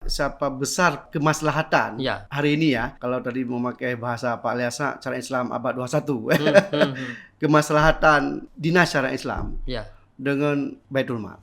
siapa besar kemaslahatan Ya. hari ini ya, kalau tadi memakai bahasa Pak Aliasa, syariat Islam abad 21, kemaslahatan dinas syariat Islam Ya. dengan Baitul Mal.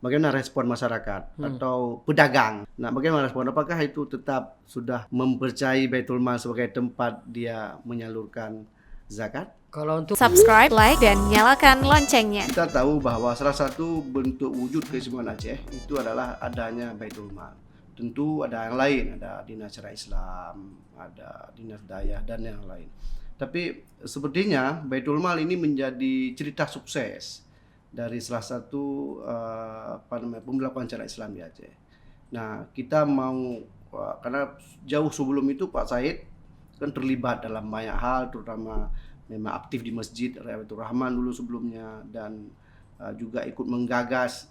Bagaimana respon masyarakat atau pedagang? Nah, bagaimana respon? Apakah itu tetap sudah mempercayai Baitul Mal sebagai tempat dia menyalurkan zakat? Kalau untuk Subscribe, like, dan nyalakan loncengnya. Kita tahu bahwa salah satu bentuk wujud keistimewaan Aceh itu adalah adanya Baitul Mal. Tentu ada yang lain, ada Dinas Syariat Islam, ada Dinas Daya dan yang lain. Tapi sepertinya Baitul Mal ini menjadi cerita sukses dari salah satu pembelakuan syariat Islam di Aceh. Nah, kita mau karena jauh sebelum itu Pak Said kan terlibat dalam banyak hal, terutama memang aktif di Masjid Rayatul Rahman dulu sebelumnya, dan juga ikut menggagas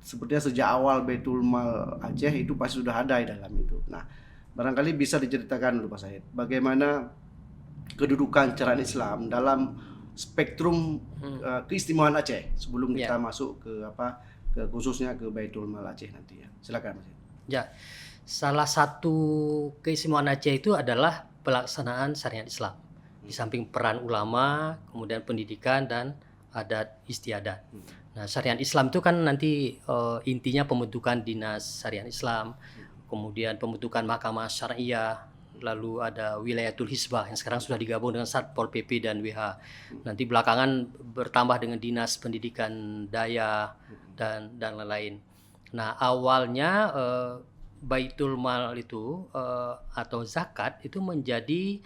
sepertinya sejak awal Baitul Mal Aceh itu pasti sudah ada di dalam itu. Nah, barangkali bisa diceritakan dulu Pak Said, bagaimana kedudukan syariat Islam dalam spektrum keistimewaan Aceh sebelum kita masuk ke khususnya ke Baitul Mal Aceh nanti ya. Silakan Mas. Ya, salah satu keistimewaan Aceh itu adalah pelaksanaan syariat Islam. Di samping peran ulama, kemudian pendidikan dan adat istiadat. Nah, syariat Islam itu kan nanti intinya pembentukan dinas syariat Islam, kemudian pembentukan mahkamah syariah, lalu ada wilayatul hisbah yang sekarang sudah digabung dengan Satpol PP dan WH. Nanti belakangan bertambah dengan dinas pendidikan daya dan lain-lain. Nah, awalnya Baitul Mal itu atau zakat itu menjadi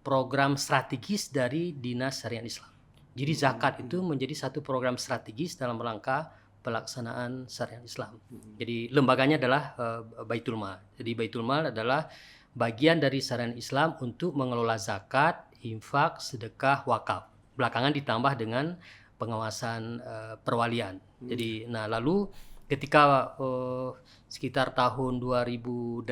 program strategis dari dinas syariat Islam. Jadi zakat itu menjadi satu program strategis dalam rangka pelaksanaan syariat Islam. Jadi lembaganya adalah Baitul Mal. Jadi Baitul Mal adalah bagian dari syariat Islam untuk mengelola zakat, infak, sedekah, wakaf. Belakangan ditambah dengan pengawasan perwalian. Jadi, nah lalu ketika sekitar tahun 2008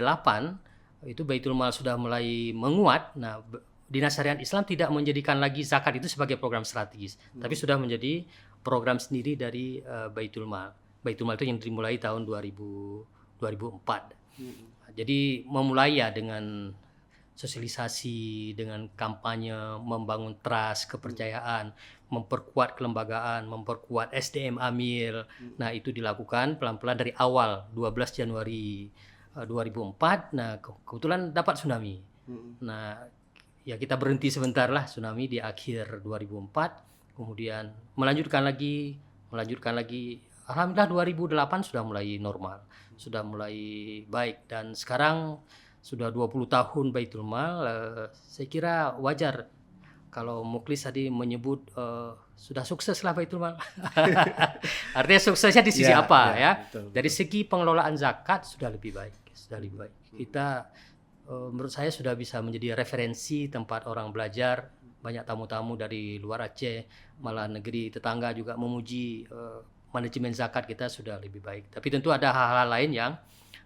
itu Baitul Mal sudah mulai menguat. Nah, Dinas Syariat Islam tidak menjadikan lagi zakat itu sebagai program strategis, tapi sudah menjadi program sendiri dari Baitul Mal. Baitul Mal itu yang dimulai tahun 2004. Jadi memulai ya dengan sosialisasi, dengan kampanye, membangun trust, kepercayaan, memperkuat kelembagaan, memperkuat SDM Amil. Nah, itu dilakukan pelan-pelan dari awal 12 Januari 2004. Nah, kebetulan dapat tsunami. Nah, ya kita berhenti sebentar lah tsunami di akhir 2004. Kemudian melanjutkan lagi. Alhamdulillah 2008 sudah mulai normal, sudah mulai baik, dan sekarang sudah 20 tahun Baitul Mal. Saya kira wajar kalau Muklis tadi menyebut sudah sukses lah Baitul Mal. Artinya suksesnya di sisi apa ya? Betul. Dari segi pengelolaan zakat sudah lebih baik. Kita menurut saya sudah bisa menjadi referensi tempat orang belajar. Banyak tamu-tamu dari luar Aceh, malah negeri tetangga juga memuji manajemen zakat kita sudah lebih baik. Tapi tentu ada hal-hal lain yang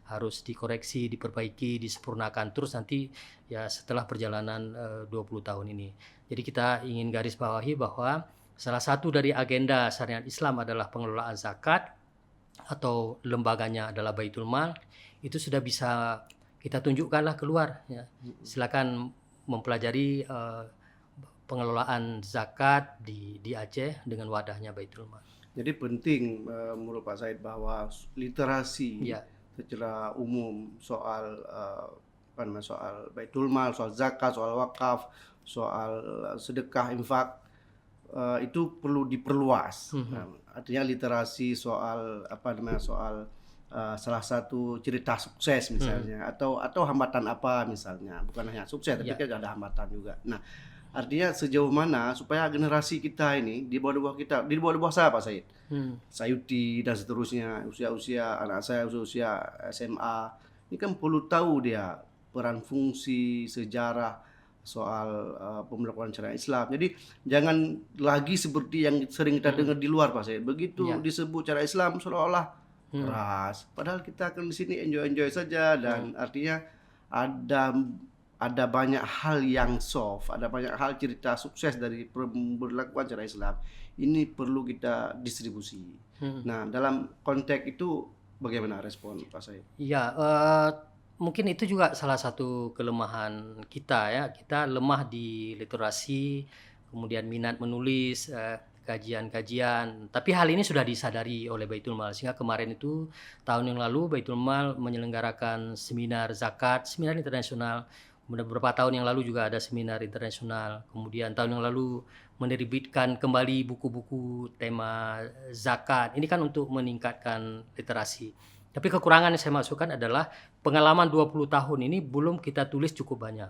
harus dikoreksi, diperbaiki, disempurnakan terus nanti ya setelah perjalanan 20 tahun ini. Jadi kita ingin garis bawahi bahwa salah satu dari agenda syariat Islam adalah pengelolaan zakat atau lembaganya adalah Baitul Mal. Itu sudah bisa kita tunjukkanlah keluar ya. Silakan mempelajari pengelolaan zakat di Aceh dengan wadahnya Baitul Mal. Jadi penting menurut Pak Said bahwa literasi secara umum soal soal Baitul Mal, soal zakat, soal wakaf, soal sedekah, infak itu perlu diperluas. Artinya literasi soal soal salah satu cerita sukses misalnya, atau hambatan apa misalnya, bukan hanya sukses tapi kan ada hambatan juga. Nah, artinya sejauh mana supaya generasi kita ini di bawah saya Pak Said, Sayuti dan seterusnya, usia anak saya usia SMA, ini kan perlu tahu dia peran, fungsi, sejarah soal pembelajaran syariat Islam. Jadi jangan lagi seperti yang sering kita dengar di luar Pak Said, begitu disebut syariat Islam seolah-olah keras, padahal kita kan di sini enjoy saja, dan artinya ada banyak hal yang soft, ada banyak hal cerita sukses dari pemberlakuan syariat Islam. Ini perlu kita distribusi. Nah, dalam konteks itu Bagaimana respon Pak Said? Ya, mungkin itu juga salah satu kelemahan kita ya. Kita lemah di literasi, kemudian minat menulis, kajian-kajian. Tapi hal ini sudah disadari oleh Baitul Mal. Sehingga kemarin itu tahun yang lalu Baitul Mal menyelenggarakan seminar zakat, seminar internasional. Kemudian beberapa tahun yang lalu juga ada seminar internasional. Kemudian tahun yang lalu menerbitkan kembali buku-buku tema zakat. Ini kan untuk meningkatkan literasi. Tapi kekurangan yang saya masukkan adalah pengalaman 20 tahun ini belum kita tulis cukup banyak.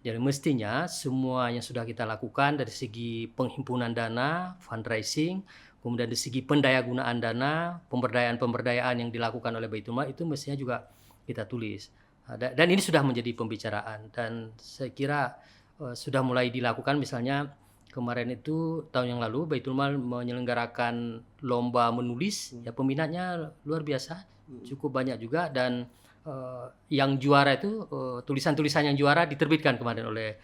Jadi mestinya semua yang sudah kita lakukan dari segi penghimpunan dana, fundraising, kemudian dari segi pendayagunaan dana, pemberdayaan yang dilakukan oleh Baitul Mal itu mestinya juga kita tulis. Dan ini sudah menjadi pembicaraan dan saya kira sudah mulai dilakukan. Misalnya kemarin itu tahun yang lalu Baitul Mal menyelenggarakan lomba menulis, ya peminatnya luar biasa, cukup banyak juga, dan yang juara itu tulisan-tulisan yang juara diterbitkan kemarin oleh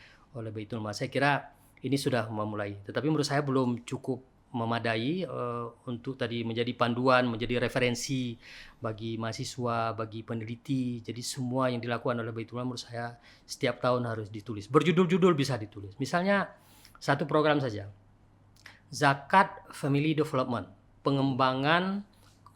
Baitul Mal. Saya kira ini sudah memulai, tetapi menurut saya belum cukup memadai untuk tadi menjadi panduan, menjadi referensi bagi mahasiswa, bagi peneliti. Jadi semua yang dilakukan oleh Baitul Mal menurut saya setiap tahun harus ditulis. Berjudul-judul bisa ditulis. Misalnya satu program saja, Zakat Family Development, pengembangan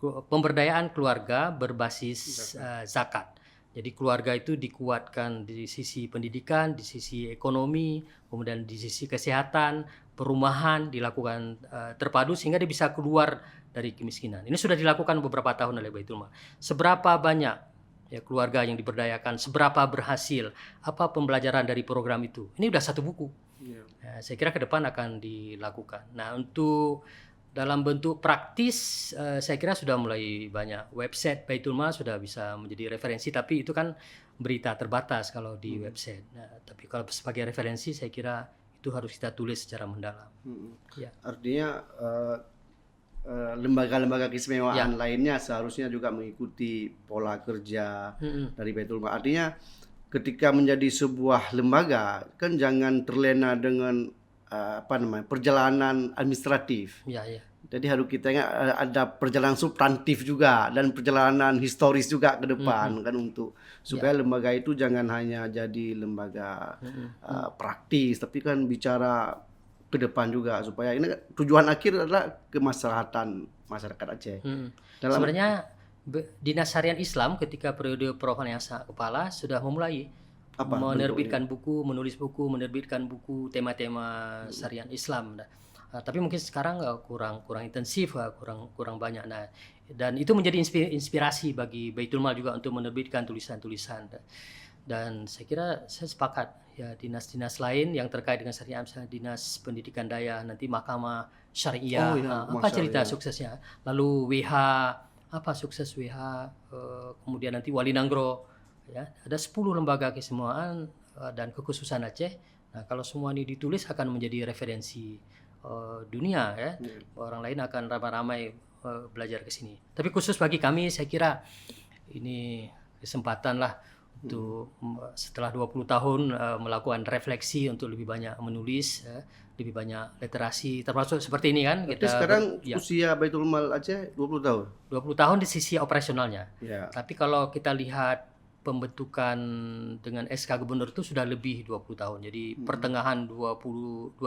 pemberdayaan keluarga berbasis zakat. Jadi keluarga itu dikuatkan di sisi pendidikan, di sisi ekonomi, kemudian di sisi kesehatan, perumahan dilakukan terpadu sehingga dia bisa keluar dari kemiskinan. Ini sudah dilakukan beberapa tahun oleh Baitul Mal. Seberapa banyak ya keluarga yang diberdayakan, seberapa berhasil, apa pembelajaran dari program itu? Ini udah satu buku. Ya, saya kira ke depan akan dilakukan. Nah, untuk dalam bentuk praktis, saya kira sudah mulai banyak. Website Baitul Mal sudah bisa menjadi referensi, tapi itu kan berita terbatas kalau di website. Nah, tapi kalau sebagai referensi, saya kira itu harus kita tulis secara mendalam. Ya. Artinya lembaga-lembaga keistimewaan lainnya seharusnya juga mengikuti pola kerja dari Baitul Mal. Artinya ketika menjadi sebuah lembaga kan jangan terlena dengan perjalanan administratif. Ya. Jadi harus kita ingat ada perjalanan substantif juga dan perjalanan historis juga ke depan kan, untuk supaya lembaga itu jangan hanya jadi lembaga praktis, tapi kan bicara ke depan juga, supaya ini tujuan akhir adalah kemaslahatan masyarakat Aceh. Sebenarnya Dinas Harian Islam ketika periode Prof. Yasa kepala sudah memulai menerbitkan buku, menulis buku, menerbitkan buku tema-tema syariat Islam. Tapi mungkin sekarang kurang intensif, kurang banyak. Nah, dan itu menjadi inspirasi bagi Baitul Mal juga untuk menerbitkan tulisan-tulisan. Dan saya kira saya sepakat ya, dinas-dinas lain yang terkait dengan syariat, misalnya Dinas Pendidikan Daya, nanti Mahkamah Syariah, apa cerita suksesnya? Lalu WH, apa sukses WH? Kemudian nanti Wali Nanggro. Ya, ada 10 lembaga keistimewaan dan kekhususan Aceh. Nah, kalau semua ini ditulis akan menjadi referensi dunia ya. Orang lain akan ramai-ramai belajar ke sini. Tapi khusus bagi kami, saya kira ini kesempatan lah untuk setelah 20 tahun melakukan refleksi untuk lebih banyak menulis, lebih banyak literasi, termasuk seperti ini kan. Kita sekarang usia Baitul Mal Aceh 20 tahun. 20 tahun di sisi operasionalnya. Ya. Tapi kalau kita lihat pembentukan dengan SK Gubernur itu sudah lebih 20 tahun. Jadi pertengahan 2003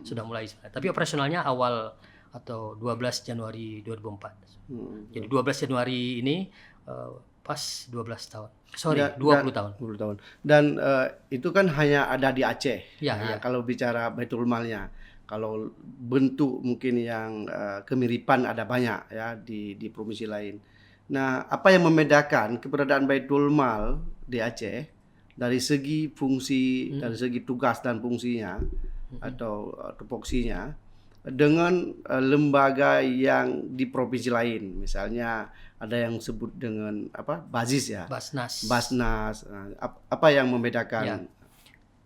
sudah mulai. Tapi operasionalnya awal atau 12 Januari 2004. Jadi 12 Januari ini pas 12 tahun. 20 tahun. 20 tahun. Dan itu kan hanya ada di Aceh. Ya. Kalau bicara Baitul Malnya. Kalau bentuk mungkin yang kemiripan ada banyak ya di provinsi lain. Nah, apa yang membedakan keberadaan Baitul Mal di Aceh dari segi fungsi, dari segi tugas dan fungsinya atau tupoksinya dengan lembaga yang di provinsi lain? Misalnya ada yang sebut dengan Bazis ya, Basnas. Apa yang membedakan? Ya.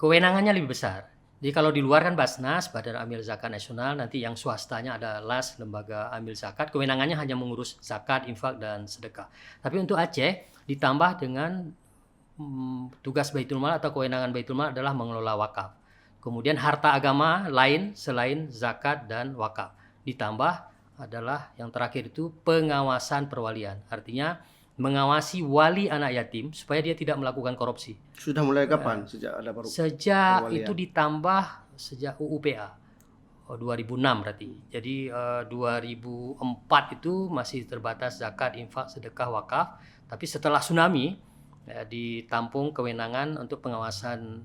Kewenangannya lebih besar. Jadi kalau di luar kan Basnas, Badan Amil Zakat Nasional, nanti yang swastanya ada LAS, Lembaga Amil Zakat, kewenangannya hanya mengurus zakat, infak, dan sedekah. Tapi untuk Aceh ditambah dengan tugas Baitul Mal atau kewenangan Baitul Mal adalah mengelola wakaf. Kemudian harta agama lain selain zakat dan wakaf. Ditambah adalah yang terakhir itu pengawasan perwalian. Artinya mengawasi wali anak yatim supaya dia tidak melakukan korupsi. Sudah mulai kapan sejak ada Sejak perwalian? itu ditambah sejak UUPA 2006 berarti. Jadi 2004 itu masih terbatas zakat, infak, sedekah, wakaf. Tapi setelah tsunami ditampung kewenangan untuk pengawasan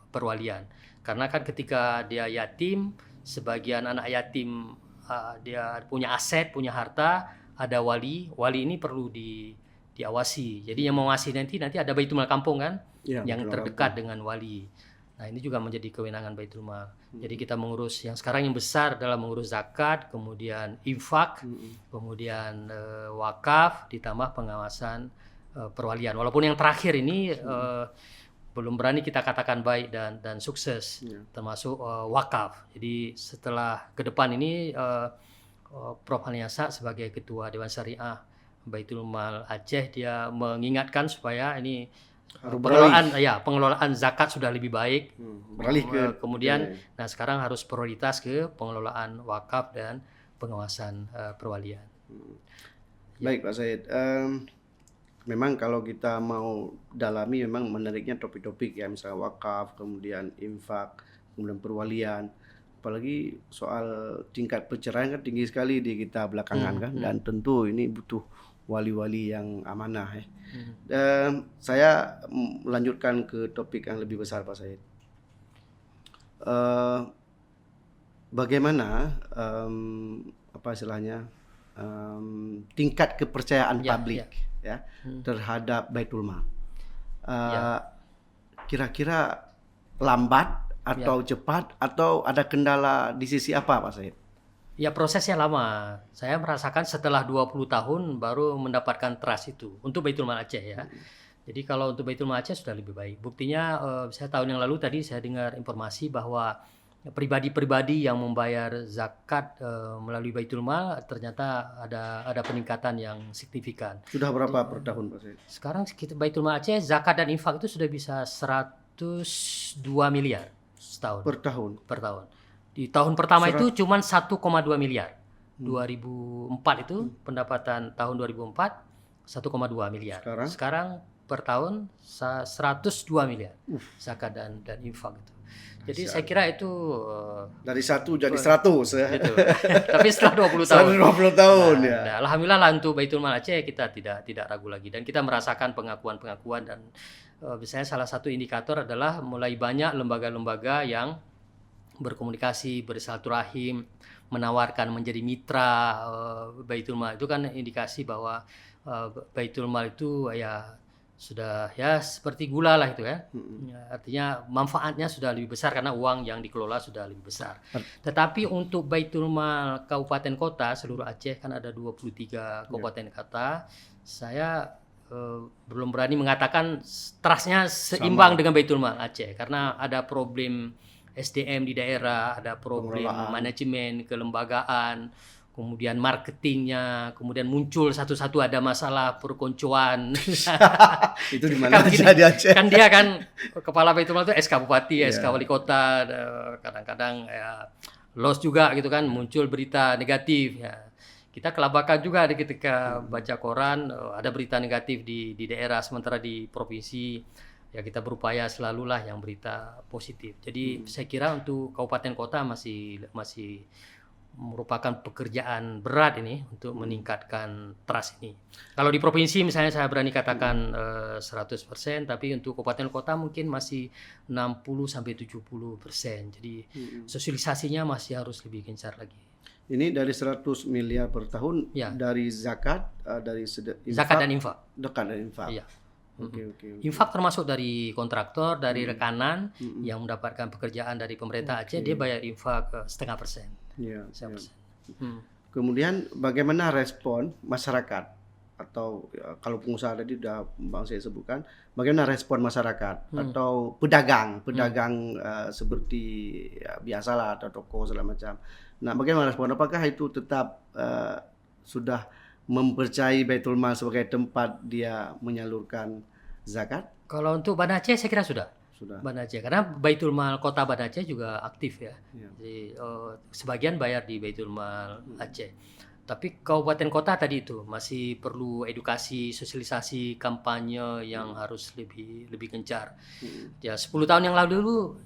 perwalian. Karena kan ketika dia yatim, sebagian anak yatim dia punya aset, punya harta, ada wali ini perlu diawasi. Jadi yang mengawasi nanti ada Baitul Mal kampung kan, Ya, yang terdekat dengan wali. Nah, ini juga menjadi kewenangan Baitul Mal. Jadi kita mengurus yang sekarang yang besar adalah mengurus zakat, kemudian infak, kemudian wakaf, ditambah pengawasan perwalian. Walaupun yang terakhir ini belum berani kita katakan baik dan sukses, termasuk wakaf. Jadi setelah ke depan ini Prof. Haniasa sebagai Ketua Dewan Syariah Baitul Mal Aceh, dia mengingatkan supaya ini pengelolaan zakat sudah lebih baik, beralih ke kemudian nah sekarang harus prioritas ke pengelolaan wakaf dan pengawasan perwalian. Baik Pak Said, memang kalau kita mau dalami memang menariknya topik-topik ya, misalnya wakaf, kemudian infak, kemudian perwalian. Apalagi soal tingkat perceraian kan tinggi sekali di kita belakangan kan, dan tentu ini butuh wali-wali yang amanah ya. Saya melanjutkan ke topik yang lebih besar Pak Said. Bagaimana apa istilahnya tingkat kepercayaan publik ya terhadap Baitul Mal? Kira-kira lambat atau cepat, atau ada kendala di sisi apa Pak Said? Ya, prosesnya lama. Saya merasakan setelah 20 tahun baru mendapatkan trust itu untuk Baitul Mal Aceh ya. Jadi kalau untuk Baitul Mal Aceh sudah lebih baik. Buktinya saya tahun yang lalu tadi saya dengar informasi bahwa pribadi-pribadi yang membayar zakat melalui Baitul Mal ternyata ada peningkatan yang signifikan. Sudah berapa per tahun Pak Said? Sekarang kita Baitul Mal Aceh zakat dan infak itu sudah bisa 102 miliar setahun. Per tahun. Di tahun pertama itu cuma 1,2 miliar. 2004 itu pendapatan tahun 2004 1,2 miliar. Sekarang per tahun 102 miliar zakat dan infak itu. Jadi saya kira itu dari 1 jadi 100 ya. Gitu. Tapi setelah 20 tahun. 20 tahun ya. Nah, alhamdulillah lah untuk Baitul Mal Aceh kita tidak ragu lagi, dan kita merasakan pengakuan-pengakuan, dan misalnya salah satu indikator adalah mulai banyak lembaga-lembaga yang berkomunikasi, bersilaturahim, menawarkan menjadi mitra Baitul Mal. Itu kan indikasi bahwa Baitul Mal itu ya sudah ya seperti gula lah itu ya. Artinya manfaatnya sudah lebih besar karena uang yang dikelola sudah lebih besar. Tetapi untuk Baitul Mal kabupaten kota seluruh Aceh kan ada 23 kabupaten kota. Saya belum berani mengatakan trustnya seimbang dengan Baitul Mal Aceh, karena ada problem SDM di daerah, ada problem manajemen, kelembagaan, kemudian marketingnya, kemudian muncul satu-satu ada masalah perkoncoan. Itu di mana aja di Aceh? Kan dia kan kepala Baitul Mal itu SK Bupati, SK Wali Kota, kadang-kadang ya loss juga gitu kan, muncul berita negatif ya. Kita kelabakan juga ketika baca koran ada berita negatif di daerah, sementara di provinsi ya kita berupaya selalulah yang berita positif. Jadi saya kira untuk kabupaten kota masih merupakan pekerjaan berat ini untuk meningkatkan trust ini. Kalau di provinsi misalnya saya berani katakan 100%, tapi untuk kabupaten kota mungkin masih 60-70%. Jadi sosialisasinya masih harus lebih gencar lagi. Ini dari 100 miliar per tahun dari zakat, dari zakat dan infak. Zakat dan infak. Iya. Okay. Infak termasuk dari kontraktor, dari rekanan yang mendapatkan pekerjaan dari pemerintah Aceh, dia bayar infak 0,5%. Ya. 1%. Kemudian bagaimana respon masyarakat, atau kalau pengusaha tadi sudah Bang saya sebutkan, bagaimana respon masyarakat atau pedagang seperti biasalah atau toko segala macam. Nah, bagaimana respon? Apakah itu tetap sudah mempercayai Baitul Mal sebagai tempat dia menyalurkan zakat? Kalau untuk Banda Aceh saya kira sudah. sudah. Banda Aceh, karena Baitul Mal Kota Banda Aceh juga aktif ya. Ya. Jadi sebagian bayar di Baitul Mal Aceh. Tapi kabupaten kota tadi itu masih perlu edukasi, sosialisasi, kampanye yang harus lebih gencar. Ya 10 tahun yang lalu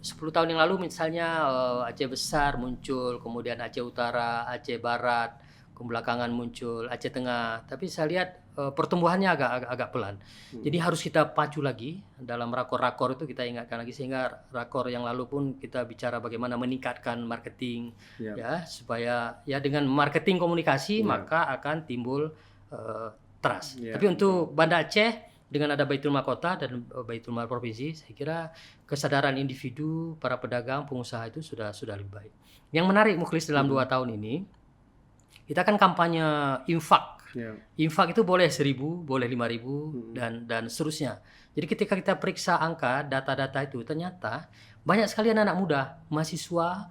misalnya Aceh Besar muncul, kemudian Aceh Utara, Aceh Barat, kebelakangan muncul Aceh Tengah. Tapi saya lihat pertumbuhannya agak pelan. Jadi harus kita pacu lagi dalam rakor-rakor itu, kita ingatkan lagi, sehingga rakor yang lalu pun kita bicara bagaimana meningkatkan marketing ya, supaya ya dengan marketing komunikasi maka akan timbul trust. Tapi untuk Banda Aceh dengan ada Baitul Mal Kota dan Baitul Mal Provinsi, saya kira kesadaran individu, para pedagang, pengusaha itu sudah lebih baik. Yang menarik Mukhlis dalam 2 tahun ini, kita kan kampanye infak. Infak itu boleh 1.000, boleh 5.000 dan seterusnya. Jadi ketika kita periksa angka, data-data itu, ternyata banyak sekali anak muda, mahasiswa,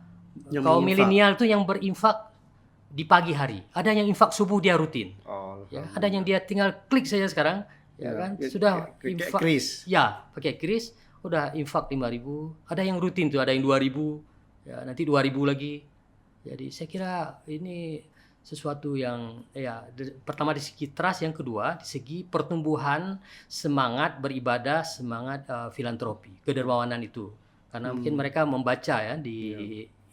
kaum milenial itu yang berinfak di pagi hari. Ada yang infak subuh dia rutin. Ya, ada yang dia tinggal klik saja sekarang, ya kan? Sudah infak. Kris. Ya, pakai kris, udah infak 5.000. Ada yang rutin tuh, ada yang 2.000, ya nanti 2.000 lagi. Jadi saya kira ini sesuatu yang pertama di segi trust, yang kedua di segi pertumbuhan semangat beribadah, semangat filantropi, kedermawanan itu. Karena mungkin mereka membaca ya di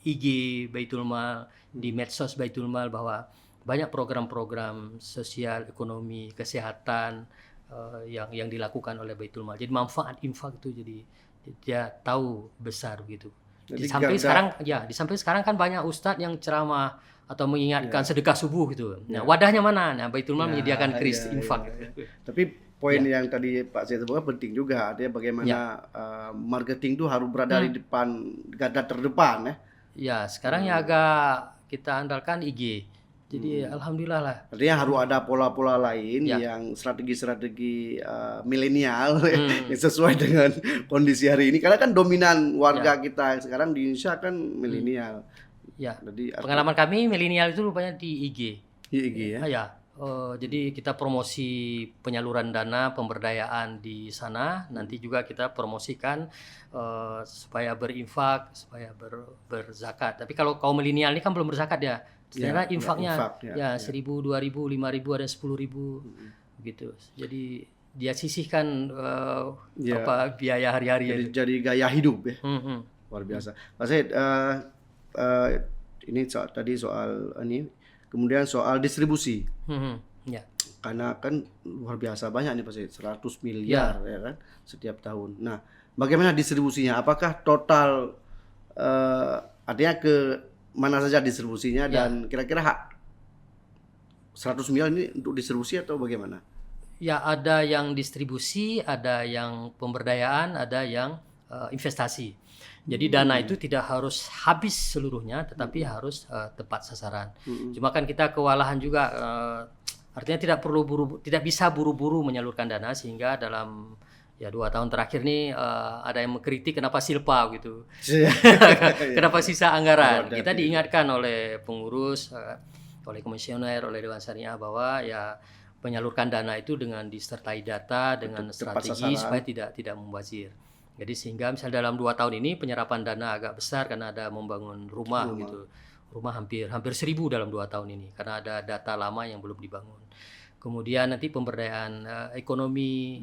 IG Baitul Mal, di medsos Baitul Mal, bahwa banyak program-program sosial, ekonomi, kesehatan yang dilakukan oleh Baitul Mal. Jadi manfaat infak itu jadi dia tahu besar gitu. Di samping sekarang kan banyak ustadz yang ceramah atau mengingatkan sedekah subuh gitu. Nah, wadahnya mana? Nah, Baitul Mal menyediakan kris infak. Tapi poin yang tadi Pak Syed sebutkan penting juga, artinya bagaimana marketing itu harus berada di depan, garda terdepan ya. Ya, sekarang yang agak kita andalkan IG. Jadi alhamdulillah lah. Artinya harus ada pola-pola lain yang strategi-strategi milenial yang sesuai dengan kondisi hari ini. Karena kan dominan warga kita sekarang di Indonesia kan milenial. Ya, jadi pengalaman kami milenial itu rupanya di IG. Di IG ya. Jadi kita promosi penyaluran dana pemberdayaan di sana. Nanti juga kita promosikan supaya berinfak, supaya berzakat. Tapi kalau kaum milenial ini kan belum berzakat ya. Sebenarnya infaknya 1.000, 2.000, 5.000, ada 10.000 gitu. Jadi dia sisihkan biaya hari-hari. Jadi gaya hidup ya. Luar biasa. Pak Syed, ini tadi soal ini, kemudian soal distribusi. Karena kan luar biasa banyak nih Pak Syed, 100 miliar ya kan setiap tahun. Nah, bagaimana distribusinya? Apakah total artinya ke mana saja distribusinya dan kira-kira 100 miliar ini untuk distribusi atau bagaimana? Ya, ada yang distribusi, ada yang pemberdayaan, ada yang investasi. Jadi dana itu tidak harus habis seluruhnya, tetapi harus tepat sasaran. Cuma kan kita kewalahan juga, artinya tidak bisa buru-buru menyalurkan dana, sehingga dalam 2 tahun terakhir nih ada yang mengkritik kenapa silpa gitu, kenapa sisa anggaran. Kita diingatkan oleh pengurus, oleh komisioner, oleh Dewan Syariah bahwa ya menyalurkan dana itu dengan disertai data, dengan strategi supaya tidak membazir. Jadi sehingga misalnya dalam 2 tahun ini penyerapan dana agak besar karena ada membangun rumah gitu. Rumah hampir 1.000 dalam 2 tahun ini karena ada data lama yang belum dibangun. Kemudian nanti pemberdayaan ekonomi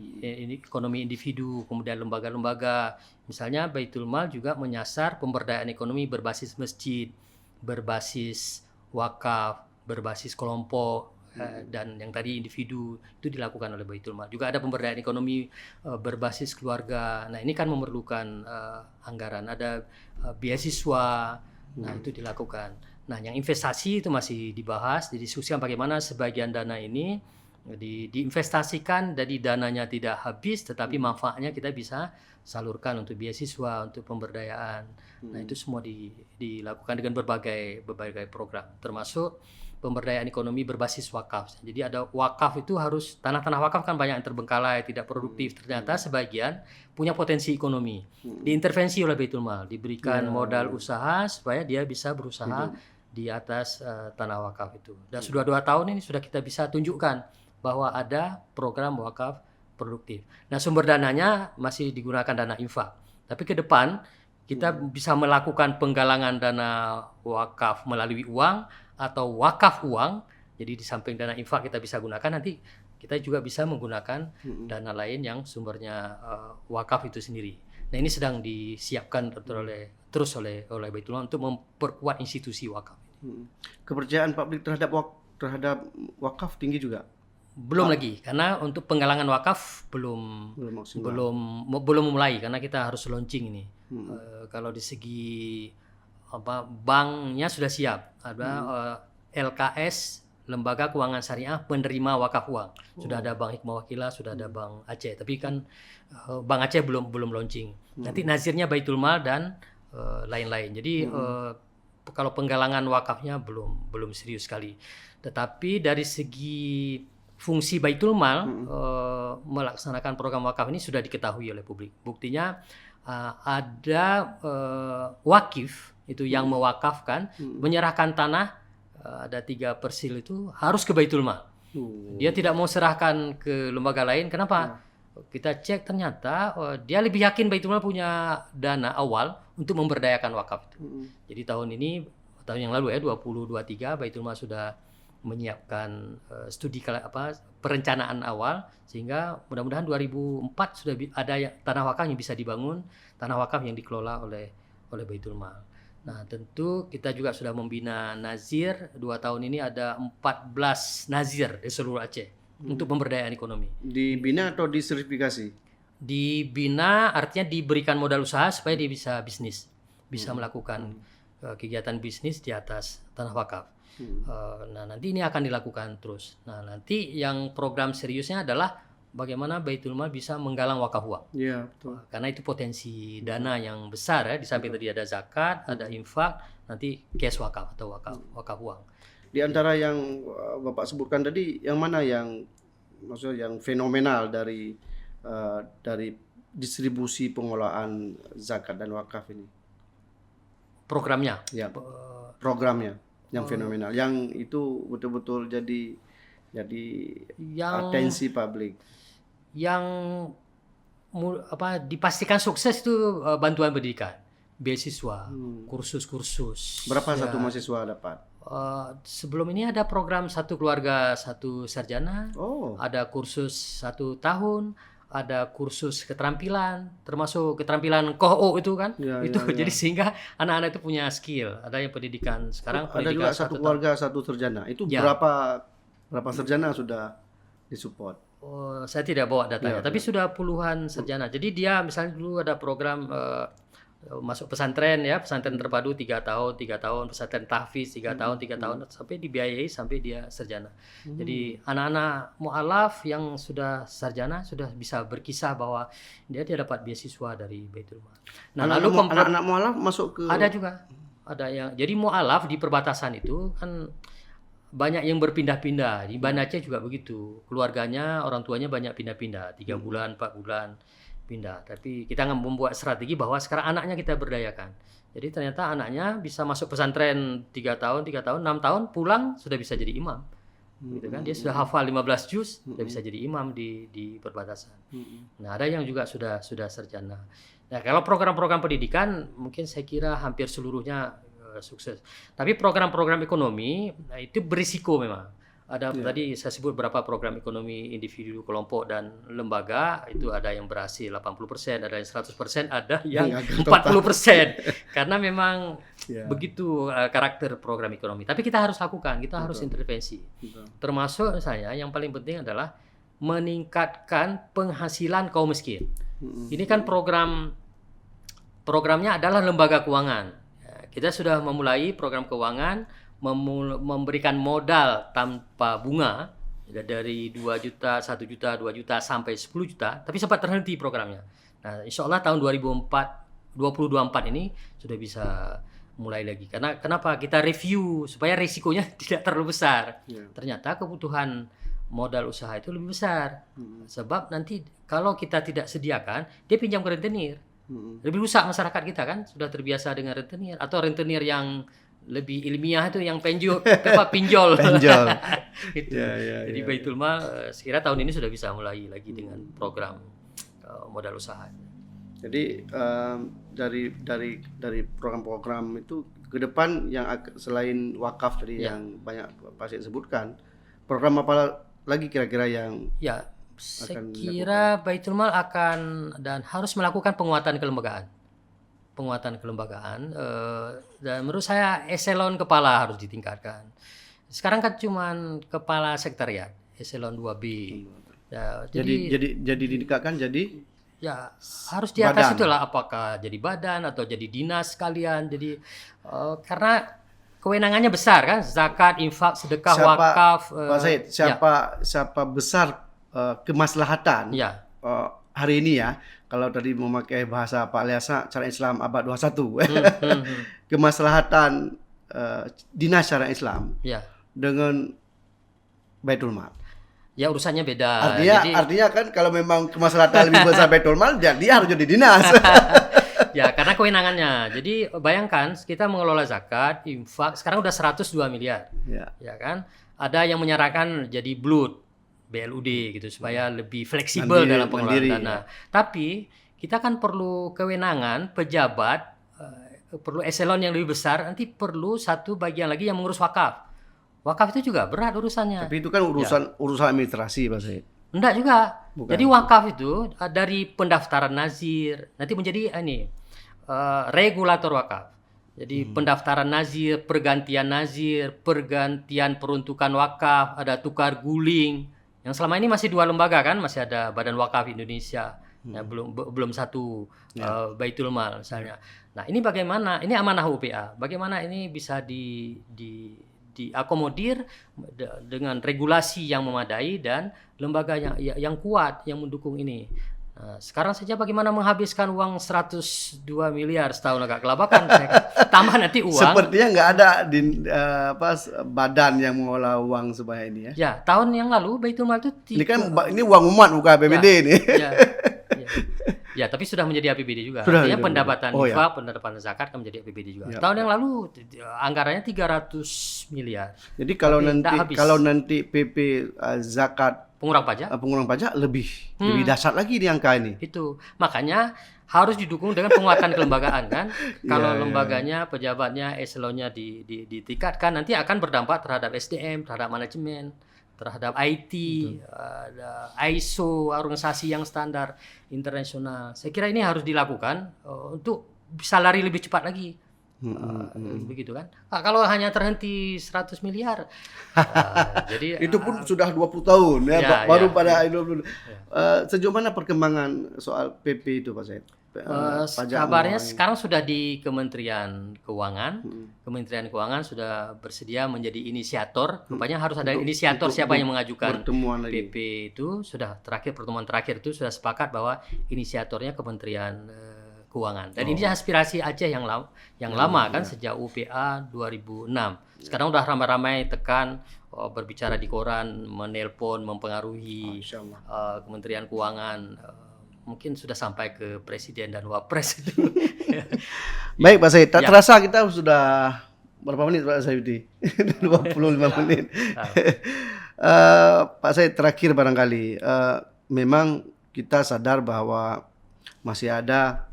individu, kemudian lembaga-lembaga. Misalnya Baitul Mal juga menyasar pemberdayaan ekonomi berbasis masjid, berbasis wakaf, berbasis kelompok, dan yang tadi individu itu dilakukan oleh Baitul Mal. Juga ada pemberdayaan ekonomi berbasis keluarga. Nah, ini kan memerlukan anggaran. Ada beasiswa. Nah, itu dilakukan. Nah, yang investasi itu masih dibahas, didiskusikan bagaimana sebagian dana ini diinvestasikan, jadi dananya tidak habis, tetapi manfaatnya kita bisa salurkan untuk beasiswa, untuk pemberdayaan. Nah, itu semua dilakukan dengan berbagai program, termasuk pemberdayaan ekonomi berbasis wakaf. Jadi ada wakaf itu harus, tanah-tanah wakaf kan banyak yang terbengkalai, tidak produktif. Ternyata sebagian punya potensi ekonomi. Diintervensi oleh Baitul Mal, diberikan modal usaha supaya dia bisa berusaha di atas tanah wakaf itu. Dan sudah 2 tahun ini sudah kita bisa tunjukkan bahwa ada program wakaf produktif. Nah, sumber dananya masih digunakan dana infak. Tapi ke depan kita bisa melakukan penggalangan dana wakaf melalui uang atau wakaf uang. Jadi di samping dana infak kita bisa gunakan, nanti kita juga bisa menggunakan dana lain yang sumbernya wakaf itu sendiri. Nah, ini sedang disiapkan terus oleh Baitul Mal untuk memperkuat institusi wakaf. Kepercayaan publik terhadap wakaf tinggi juga. Belum lagi, karena untuk penggalangan wakaf belum memulai, karena kita harus launching ini. Kalau di segi banknya sudah siap, ada LKS, Lembaga Keuangan Syariah penerima wakaf uang. Sudah ada Bank Hikmah Wakilah, sudah ada Bank Aceh, tapi kan Bank Aceh belum launching. Nanti nazirnya Baitul Mal dan lain-lain. Jadi kalau penggalangan wakafnya belum serius sekali. Tetapi dari segi fungsi Baitul Mal melaksanakan program wakaf ini sudah diketahui oleh publik. Buktinya ada wakif itu yang mewakafkan, menyerahkan tanah, ada 3 persil itu harus ke Baitul Mal. Dia tidak mau serahkan ke lembaga lain. Kenapa? Kita cek ternyata dia lebih yakin Baitul Mal punya dana awal untuk memberdayakan wakaf itu. Jadi tahun yang lalu 2023 Baitul Mal sudah menyiapkan studi perencanaan awal, sehingga mudah-mudahan 2004 sudah ada tanah wakaf yang bisa dibangun, tanah wakaf yang dikelola oleh Baitul Mal. Nah, tentu kita juga sudah membina nazir. 2 tahun ini ada 14 nazir di seluruh Aceh untuk pemberdayaan ekonomi. Dibina atau disertifikasi? Dibina artinya diberikan modal usaha supaya dia bisa bisnis, bisa melakukan kegiatan bisnis di atas tanah wakaf. Nah, nanti ini akan dilakukan terus. Nah, nanti yang program seriusnya adalah bagaimana Baitul Mal bisa menggalang wakaf uang. Iya, betul. Karena itu potensi dana yang besar ya. Di samping tadi ada zakat, ada infak, nanti cash wakaf atau wakaf uang. Di antara yang Bapak sebutkan tadi, yang mana yang maksudnya yang fenomenal dari distribusi pengelolaan zakat dan wakaf ini? Programnya. Ya, programnya yang fenomenal, yang itu betul-betul jadi atensi publik. Yang dipastikan sukses itu bantuan pendidikan, beasiswa, kursus-kursus. Berapa satu mahasiswa dapat? Sebelum ini ada program 1 keluarga 1 sarjana, ada kursus 1 tahun, ada kursus keterampilan, termasuk keterampilan KOO itu kan, jadi sehingga anak-anak itu punya skill. Ada yang pendidikan sekarang. Ada juga 1 keluarga 1 sarjana. Itu berapa sarjana sudah disupport? Saya tidak bawa datanya, tapi sudah puluhan sarjana. Jadi dia misalnya dulu ada program masuk pesantren ya, pesantren terpadu 3 tahun, pesantren tahfiz 3 tahun, sampai dibiayai sampai dia sarjana. Jadi anak-anak mu'alaf yang sudah sarjana sudah bisa berkisah bahwa dia dapat beasiswa dari Baitul Mal. Nah, anak-anak mu'alaf masuk ke... Ada juga. Ada yang jadi mu'alaf di perbatasan itu kan banyak yang berpindah-pindah. Di Banda Aceh juga begitu. Keluarganya, orang tuanya banyak pindah-pindah, 3 bulan, 4 bulan pindah. Tapi kita membuat strategi bahwa sekarang anaknya kita berdayakan. Jadi ternyata anaknya bisa masuk pesantren 3 tahun, 6 tahun, pulang sudah bisa jadi imam. Gitu kan? Dia sudah hafal 15 juz, sudah bisa jadi imam di perbatasan. Nah, ada yang juga sudah sarjana. Nah, kalau program-program pendidikan mungkin saya kira hampir seluruhnya sukses. Tapi program-program ekonomi itu berisiko memang. Ada tadi saya sebut beberapa program ekonomi individu, kelompok dan lembaga, itu ada yang berhasil 80%, ada yang 100%, ada yang 40%. Karena memang begitu karakter program ekonomi. Tapi kita harus lakukan, kita harus intervensi. Termasuk misalnya yang paling penting adalah meningkatkan penghasilan kaum miskin. Ini kan programnya adalah lembaga keuangan. Kita sudah memulai program keuangan, memberikan modal tanpa bunga dari 2 juta, 1 juta, 2 juta sampai 10 juta, tapi sempat terhenti programnya. Nah, insya Allah tahun 2024 ini sudah bisa mulai lagi. Karena kenapa? Kita review supaya risikonya tidak terlalu besar. Ternyata kebutuhan modal usaha itu lebih besar. Sebab nanti kalau kita tidak sediakan, dia pinjam ke rentenir. Lebih rusak masyarakat kita kan, sudah terbiasa dengan rentenir atau rentenir yang lebih ilmiah itu yang pinjol. Itu. Jadi Baitul Mal sekira tahun ini sudah bisa mulai lagi dengan program modal usaha. Jadi dari program-program itu ke depan yang selain wakaf tadi yang banyak Pak Said sebutkan, program apa lagi kira-kira yang Ya, saya akan kira Baitul Mal akan dan harus melakukan penguatan kelembagaan. Dan menurut saya eselon kepala harus ditingkatkan. Sekarang kan cuman kepala sekretariat, eselon 2B. Ya, jadi ditingkatkan jadi ya harus di atas badan. itulah, apakah jadi badan atau jadi dinas sekalian. Jadi karena kewenangannya besar kan, zakat, infak, sedekah, wakaf. Pak Said, siapa besar kemaslahatan Ya. hari ini ya, kalau tadi memakai bahasa Pak Alyasa syariat Islam abad 21 kemaslahatan dinas syariat Islam Ya. dengan Baitul Mal. Ya urusannya beda. Artinya kan kalau memang kemaslahatan lebih besar Baitul Mal, dia harus jadi dinas. Ya, karena kewenangannya. Jadi bayangkan kita mengelola zakat, infak, sekarang udah 102 miliar. Ya kan? Ada yang menyarankan jadi BLUD gitu supaya lebih fleksibel dalam pengelolaan dana. Tapi kita kan perlu kewenangan pejabat, perlu eselon yang lebih besar, nanti perlu satu bagian lagi yang mengurus wakaf. Wakaf itu juga berat urusannya. Tapi itu kan urusan administrasi, Pak Said. Enggak juga. Bukan. Jadi wakaf itu dari pendaftaran nazir nanti menjadi regulator wakaf. Jadi pendaftaran nazir, pergantian peruntukan wakaf, ada tukar guling. Yang selama ini masih 2 lembaga kan, masih ada Badan Wakaf Indonesia, ya, belum satu Baitul Mal misalnya. Nah, ini bagaimana? Ini amanah UPA. Bagaimana ini bisa diakomodir dengan regulasi yang memadai dan lembaga yang kuat yang mendukung ini. Nah, sekarang saja bagaimana menghabiskan uang 102 miliar setahun agak kelabakan. Tambah nanti uang. Sepertinya nggak ada badan yang mengelola uang sebanyak ini ya. Ya, tahun yang lalu Baitul Mal itu ini uang umat bukan APBD ini. Ya, tapi sudah menjadi APBD juga. Sudah, artinya pendapatan infak, pendapatan zakat kan menjadi APBD juga. Tahun yang lalu anggarannya 300 miliar. Jadi kalau nanti PP zakat pengurang pajak lebih dahsyat lagi di angka ini. Itu. Makanya harus didukung dengan penguatan kelembagaan kan. Kalau lembaganya, pejabatnya, eselonnya ditingkatkan, nanti akan berdampak terhadap SDM, terhadap manajemen, terhadap IT, ISO, organisasi yang standar internasional. Saya kira ini harus dilakukan untuk bisa lari lebih cepat lagi. Begitu kan. Kalau hanya terhenti 100 miliar jadi itu pun sudah 20 tahun baru pada 20. Sejauh mana perkembangan soal PP itu Pak Said? Kabarnya sekarang sudah di Kementerian Keuangan. Kementerian Keuangan sudah bersedia menjadi inisiator. Rupanya harus ada inisiator siapa yang mengajukan PP itu. Sudah pertemuan terakhir itu sudah sepakat bahwa inisiatornya Kementerian Keuangan. Dan ini aspirasi Aceh yang lama kan sejak UPA 2006. Sekarang udah ramai-ramai tekan berbicara di koran, menelpon, mempengaruhi Kementerian Keuangan. Mungkin sudah sampai ke presiden dan wapres itu. Baik Pak Said, tak terasa kita sudah berapa menit Pak Saidi? 25 menit. Pak Said, terakhir barangkali memang kita sadar bahwa masih ada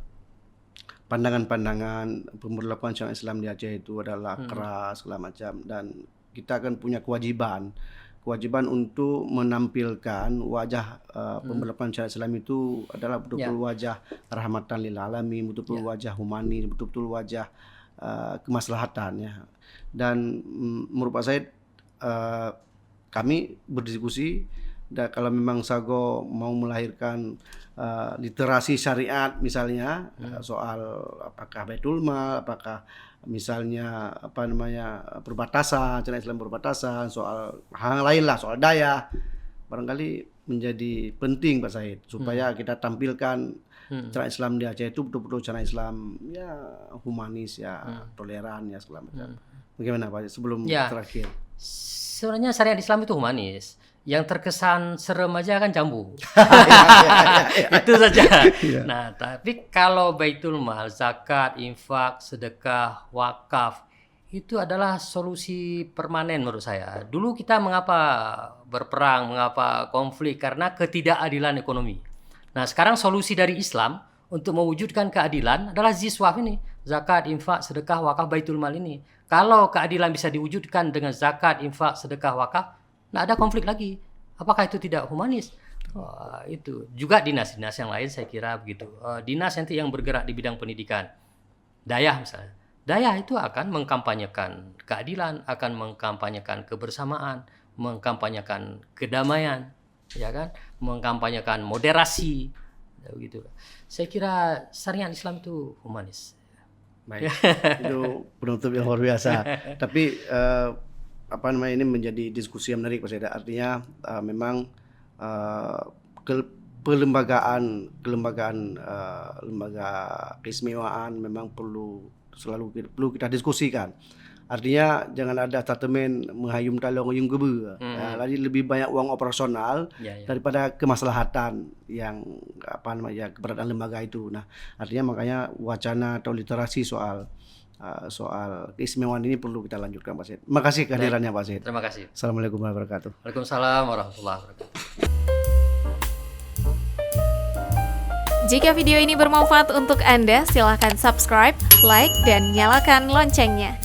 pandangan-pandangan pemberlakuan syariat Islam di Aceh itu adalah keras segala macam, dan kita kan punya kewajiban untuk menampilkan wajah pemberlakuan syariat Islam itu adalah betul-betul wajah rahmatan lil alamin, betul-betul wajah humanis, betul-betul wajah kemaslahatan ya. Dan menurut Pak Said, kami berdiskusi, dan kalau memang Sago mau melahirkan literasi syariat misalnya, soal apakah Baitul Mal, apakah misalnya perbatasan, syariat Islam perbatasan, soal hal lain lah, soal daya, barangkali menjadi penting Pak Said supaya kita tampilkan syariat Islam di Aceh itu betul-betul syariat Islam ya humanis ya, toleran ya segala macam. Bagaimana Pak sebelum terakhir? Sebenarnya syariat Islam itu humanis. Yang terkesan serem aja kan jambu. Itu saja. Nah, tapi kalau Baitul Mal, zakat, infak, sedekah, wakaf, itu adalah solusi permanen menurut saya. Dulu kita mengapa berperang, mengapa konflik? Karena ketidakadilan ekonomi. Nah, sekarang solusi dari Islam untuk mewujudkan keadilan adalah ziswaf ini, zakat, infak, sedekah, wakaf, baitul mal ini. Kalau keadilan bisa diwujudkan dengan zakat, infak, sedekah, wakaf, nggak ada konflik lagi. Apakah itu tidak humanis? Itu juga dinas-dinas yang lain saya kira begitu. Dinas nanti yang bergerak di bidang pendidikan, Dayah misalnya, Dayah itu akan mengkampanyekan keadilan, akan mengkampanyekan kebersamaan, mengkampanyekan kedamaian, ya kan, mengkampanyekan moderasi, begitu. Saya kira syariat Islam itu humanis. Baik, itu penutup yang luar biasa. Tapi ini menjadi diskusi yang menarik, Pak Said. Artinya memang lembaga keistimewaan memang perlu kita diskusikan. Artinya jangan ada statement menghayum talong yung gebe. Lagi lebih banyak uang operasional daripada kemaslahatan yang keberadaan lembaga itu. Nah, artinya makanya wacana atau literasi soal keistimewaan ini perlu kita lanjutkan, Pak Said. Terima kasih kehadirannya, Pak Said. Terima kasih. Assalamualaikum warahmatullahi wabarakatuh. Waalaikumsalam warahmatullahi wabarakatuh. Jika video ini bermanfaat untuk Anda, silakan subscribe, like, dan nyalakan loncengnya.